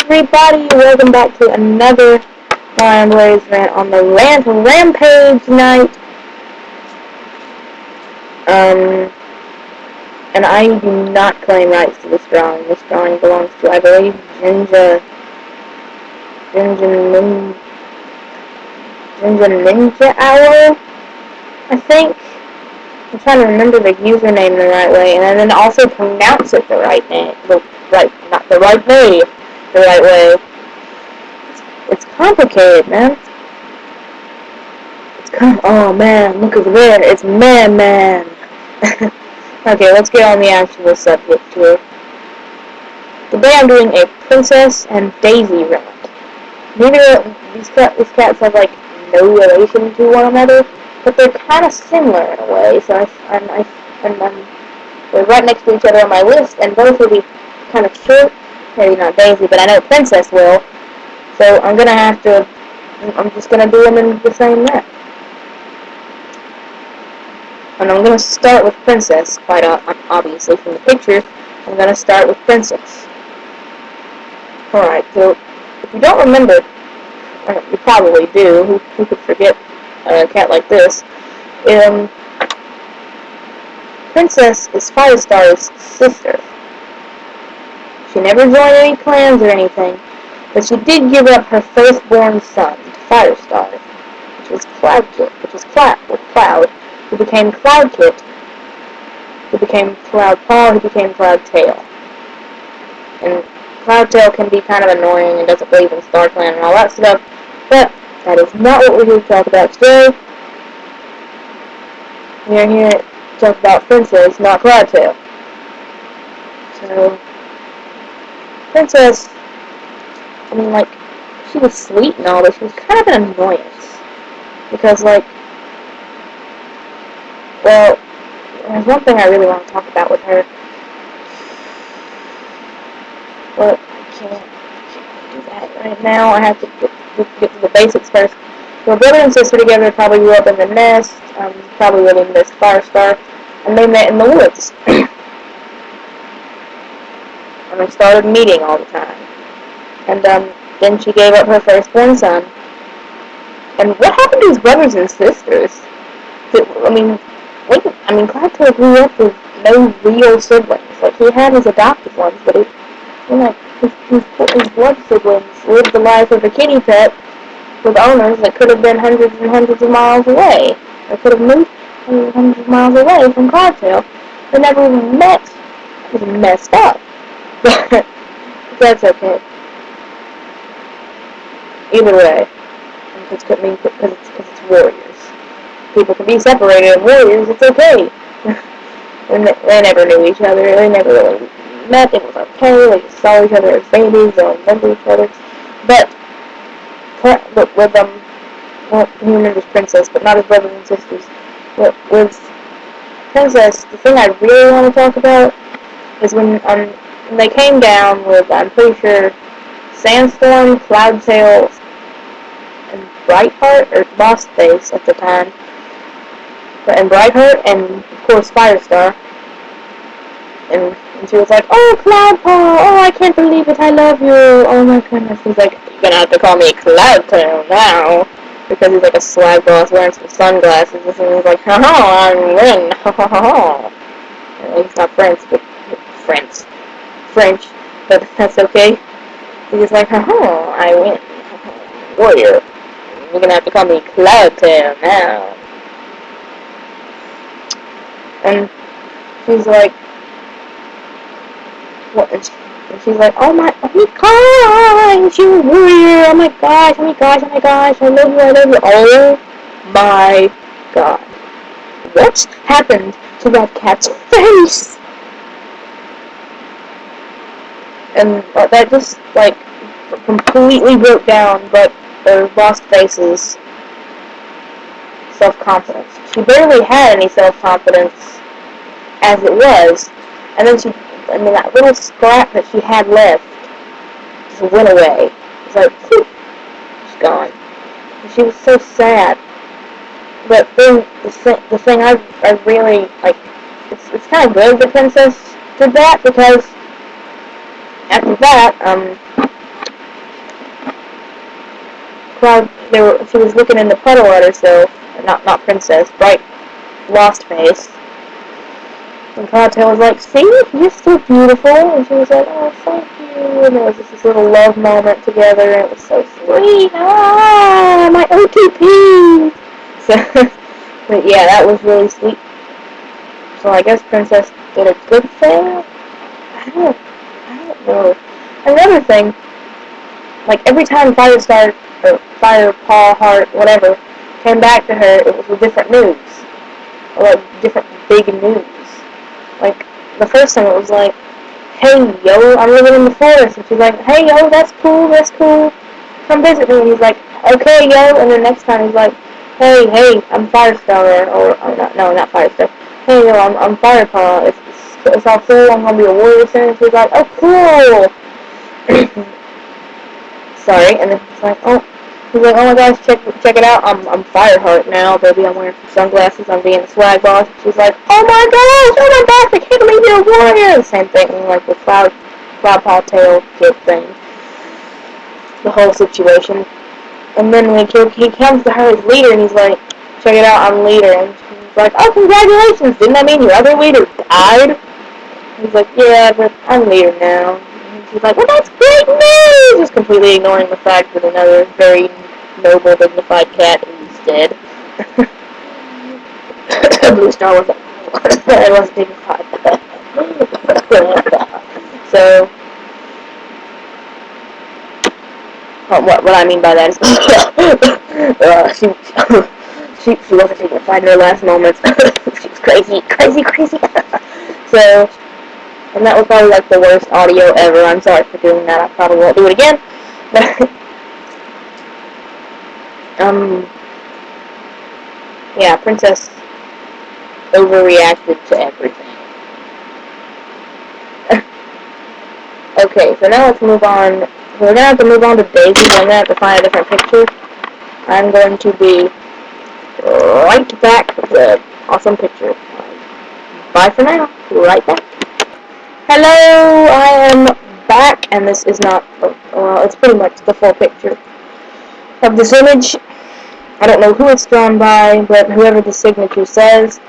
everybody, welcome back to another Lionblaze rant on the rant rampage tonight. And I do not claim rights to this drawing. This drawing belongs to, I believe, Ninja Ninja Owl, I think. I'm trying to remember the username the right way, and then also pronounce it the right name, the right way. It's complicated, man. Oh man, look over there. It's Man. Okay, let's get on the actual subject here. Today I'm doing a Princess and Daisy rant. These cats have like no relation to one another, but they're kind of similar in a way. So they're right next to each other on my list, and both will be kind of short. Maybe not Daisy, but I know Princess will. So I'm just gonna do them in the same rant. And I'm going to start with Princess, quite obviously from the picture. I'm going to start with Princess. Alright, so if you don't remember, you probably do, who could forget a cat like this? Princess is Firestar's sister. She never joined any clans or anything, but she did give up her firstborn son to Firestar, which was Cloud, who became Cloudkit, who became Cloudpaw, who became Cloudtail. And Cloudtail can be kind of annoying and doesn't believe in StarClan and all that stuff, but that is not what we're here to talk about today. We're here to talk about Princess, not Cloudtail. So, Princess, I mean, like, she was sweet and all, but she was kind of an annoyance. Because, like, well, there's one thing I really want to talk about with her. But I can't do that right now. I have to get to the basics first. So brother and sister together probably grew up in the nest. Probably really missed Firestar. And they met in the woods. And they started meeting all the time. And then she gave up her firstborn son. And what happened to his brothers and sisters? Cloudtail grew up with no real siblings. Like, he had his adopted ones, but his blood siblings lived the life of a kitty pet with owners that could have been hundreds and hundreds of miles away. Or could have moved hundreds of miles away from Cloudtail. They never even met. It was messed up. But that's okay. Either way. Because it's warriors. People can be separated, and warriors, it's okay. And they never knew each other. They never really met. It was okay. They just saw each other as babies. They remember each other. But with he remembers Princess, but not his brothers and sisters. With Princess, the thing I really want to talk about is when they came down with, I'm pretty sure, Sandstorm, Cloudtail, and Brightheart, or Bossface at the time. And Brightheart, and of course Firestar. And she was like, "Oh, Cloudpaw! Oh, I can't believe it! I love you! Oh my goodness!" He's like, "You're gonna have to call me Cloudtail now," because he's like a swag boss wearing some sunglasses. And he's like, "Ha I'm Rin! Ha ha ha!" He's not French, but that's okay. He's like, "Ha I win! Warrior! You're gonna have to call me Cloudtail now." And she's like, what? And she's like, oh my gosh, you warrior! Oh my gosh! I love you! Oh my god! What happened to that cat's face? And that just like completely broke down, but lost faces. Self-confidence. She barely had any self-confidence as it was, and then that little scrap that she had left just went away. It's like, whew, she's gone. And she was so sad. But then the thing I really like, it's kind of good the Princess did that, because after that, Cloud, she was looking in the puddle at herself, not Princess, Bright lost face. And Cloudtail was like, see, you're so beautiful. And she was like, oh, thank you. And there was this little love moment together, and it was so sweet. Ah, my OTP. So, but yeah, that was really sweet. So I guess Princess did a good thing. I don't know. Another thing, like every time Firestar or Firepaw Heart, whatever, came back to her, it was with different news, or like different big news. Like the first time it was like, hey yo, I'm living in the forest, and she's like, hey yo, that's cool, come visit me. And he's like, okay yo, and then next time he's like, hey, I'm Firestar, or not Firestar. Hey yo, I'm Firepaw. It's all cool. I'm gonna be a warrior soon. And she's like, oh cool. Sorry, and then he's like, oh my gosh, check it out. I'm Fireheart now, baby. I'm wearing some sunglasses. I'm being a swag boss. She's like, oh my gosh, I can't believe you're a warrior. The same thing, like with Cloudpaw Tail kid thing. The whole situation. And then when he comes to her as leader, and he's like, check it out, I'm leader. And she's like, oh, congratulations. Didn't that mean your other leader died? He's like, yeah, but I'm leader now. And she's like, well, that's great news! Just completely ignoring the fact that another very noble, dignified cat is dead. Blue Star wasn't, it wasn't dignified. So, what I mean by that is, she wasn't dignified in her last moments. She was crazy. So, and that was probably like the worst audio ever. I'm sorry for doing that. I probably won't do it again. Yeah, Princess overreacted to everything. Okay, so now let's move on. We're gonna have to move on to Daisy. I'm gonna have to find a different picture. I'm going to be right back with the awesome picture. Bye for now. Right back. Hello, I am back, and this is not, well, it's pretty much the full picture of this image. I don't know who it's drawn by, but whoever the signature says.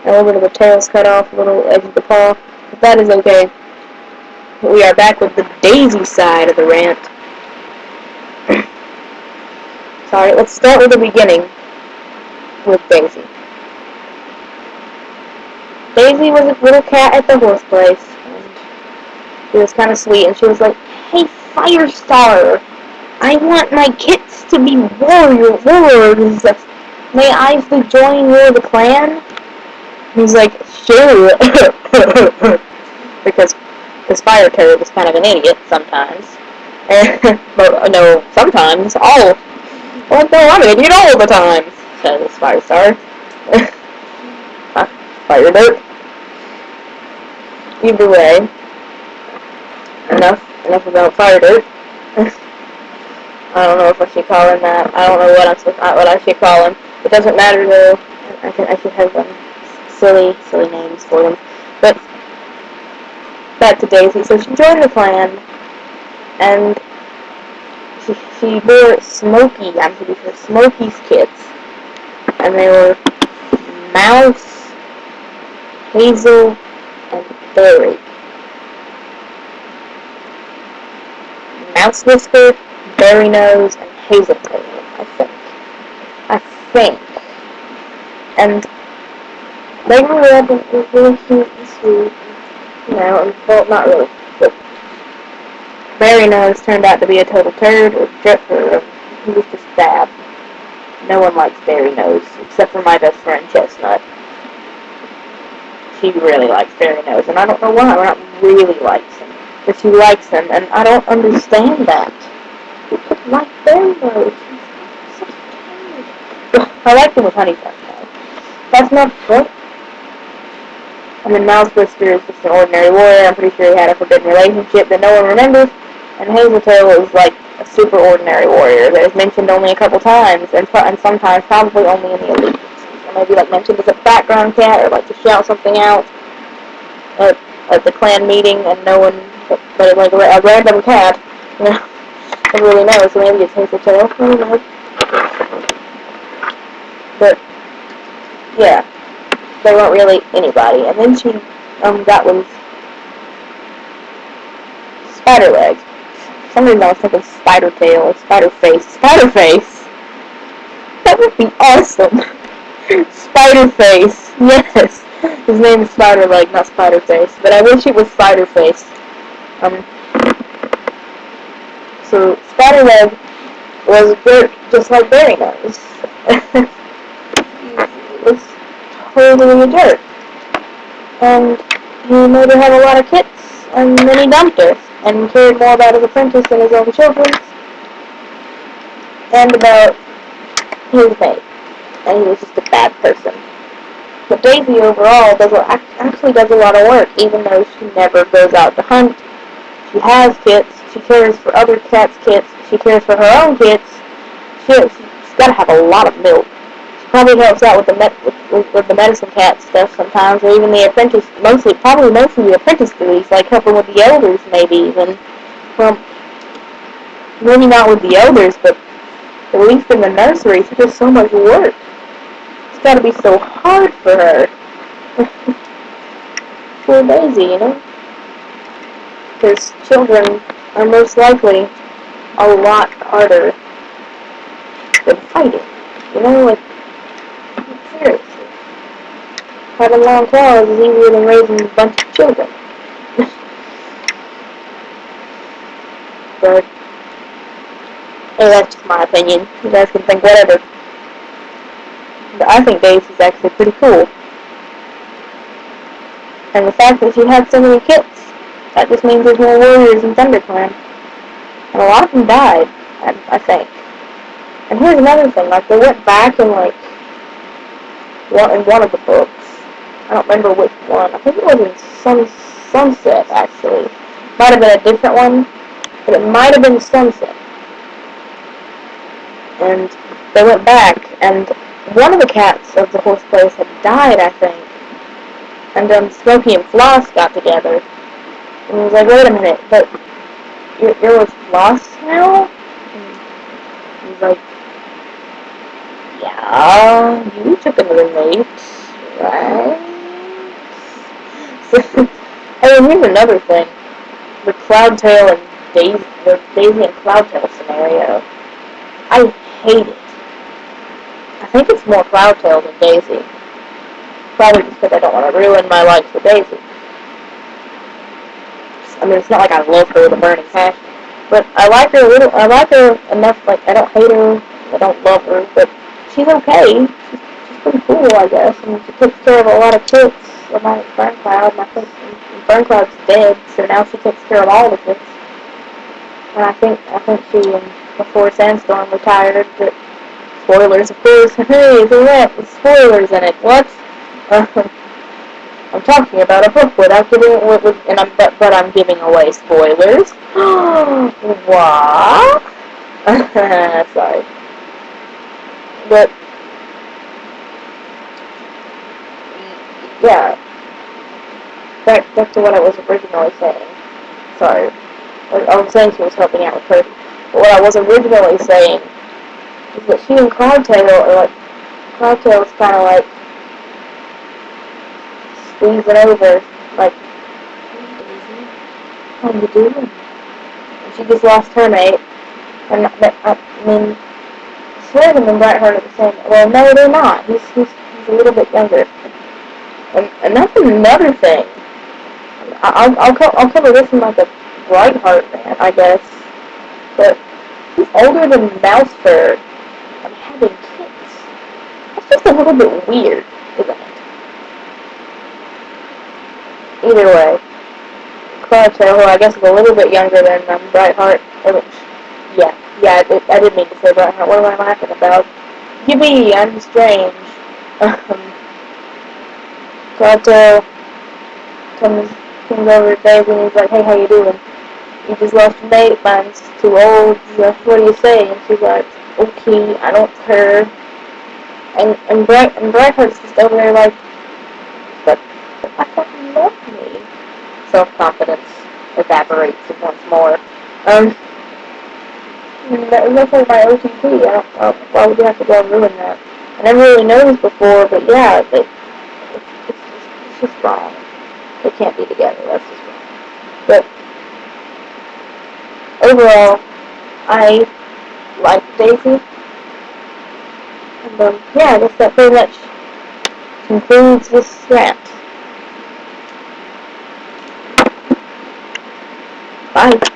A little bit of the tail's cut off, a little edge of the paw, but that is okay. We are back with the Daisy side of the rant. Sorry, let's start with the beginning with Daisy. Daisy was a little cat at the horse place. She was kind of sweet, and she was like, hey, Firestar, I want my kits to be warriors. May I join the clan? He's like, sure. because Fire Turd is kind of an idiot sometimes. But, no, sometimes. I'm an idiot all the time, says Firestar. Fire Dirt. Either way. Enough about Fire Dirt. I don't know if I should call him that. I don't know what I should call him. It doesn't matter though. I should have silly names for them. But back to Daisy. So she joined the clan, and she bore Smokey. I'm pretty sure Smokey's kits, and they were Mouse, Hazel, and Berry. Mouse Whisker, Berry Nose, and Hazeltail, I think. And they grew up and were really cute and sweet. Well, not really. But Berry Nose turned out to be a total turd, he was just bad. No one likes Berry Nose, except for my best friend Chestnut. She really likes Berry Nose, and I don't know why. Not really likes him. But she likes him, and I don't understand that. Who could like Berry Nose? He's so cute. I liked him with Honeycomb, though. That's not the point. And then Mouse Whisker is just an ordinary warrior. I'm pretty sure he had a forbidden relationship that no one remembers. And Hazeltail is like a super ordinary warrior that is mentioned only a couple times, and sometimes probably only in the elite. Or maybe like mentioned as a background cat, or like to shout something out at the clan meeting, and no one, but like a random cat, you know. Never really know, so maybe it's Hazeltail. I don't know. But, yeah, they weren't really anybody. And then she got with Spiderleg. For some reason I was thinking Spidertail or Spiderface. Spiderface! That would be awesome! Spiderface! Yes! His name is Spiderleg, not Spiderface. But I wish it was Spiderface. So Spiderleg was a jerk just like Barry knows. He was totally a jerk. And he made her have a lot of kits, and then he dumped her, and cared more about his apprentice than his own children, and about his mate. And he was just a bad person. But Daisy overall actually does a lot of work, even though she never goes out to hunt. She has kits, she cares for other cats' kits, she cares for her own kits. She's got to have a lot of milk. She probably helps out with the medicine cat stuff sometimes, or even the apprentice, probably mostly the apprentice duties, like helping with the elders maybe even. Well, maybe not with the elders, but at least in the nursery, she does so much work. It's got to be so hard for her. Poor Daisy, you know? Because children are most likely a lot harder than fighting. You know, like, seriously. Having long claws is easier than raising a bunch of children. But, hey, that's just my opinion. You guys can think whatever. But I think Daisy's actually pretty cool. And the fact that she had so many kits, that just means there's more warriors in ThunderClan. And a lot of them died, I think. And here's another thing, like, they went back and, like, in one of the books. I don't remember which one. I think it was in Sunset, actually. Might have been a different one, but it might have been Sunset. And they went back, and one of the cats of the horse place had died, I think. And Smokey and Floss got together. And he was like, wait a minute, but you're with Floss now? And he's like, yeah, you took another mate, right? And here's another thing. The Cloudtail and Daisy and Cloudtail scenario. I hate it. I think it's more Cloudtail than Daisy. Probably just because I don't want to ruin my life for Daisy. I mean, it's not like I love her with a burning passion. But I like her enough, like, I don't hate her, I don't love her, but she's okay. She's pretty cool, I guess, and she takes care of a lot of kids. Like Burncloud, and I think Burncloud's dead, so now she takes care of all the kids. And I think she, before Sandstorm retired, but spoilers, of course. Hey, it's a rant with spoilers in it. What? I'm talking about a book without giving but I'm giving away spoilers. What? Sorry. But yeah, back to what I was originally saying. Sorry, I was saying she was helping out with her. But what I was originally saying is that she and Cloudtail are like, Cloudtail is kind of like squeezing over, like, Daisy, how you doing? And she just lost her mate, and I mean, Swerve and Brightheart are the same. Well, no, they're not. He's a little bit younger. And that's another thing. I'll cover this in like a Brightheart rant, I guess. But he's older than Mousefur and having kids. That's just a little bit weird, isn't it? Either way, Cloudtail, who I guess is a little bit younger than Brightheart. I didn't mean to say Brightheart. What am I laughing about? Yippee, I'm strange. Cloudtail comes over to Daisy and he's like, hey, how you doing? You just lost your mate, mine's too old, what do you say? And she's like, okay, I don't care. And Brightheart's just over there like, but I fucking love me. Self-confidence evaporates once more. That's like my OTP. Why would you have to go and ruin that? I never really noticed before, but yeah, it's just wrong. They can't be together. That's just wrong. But overall, I like Daisy. And yeah, I guess that pretty much concludes this rant. Bye.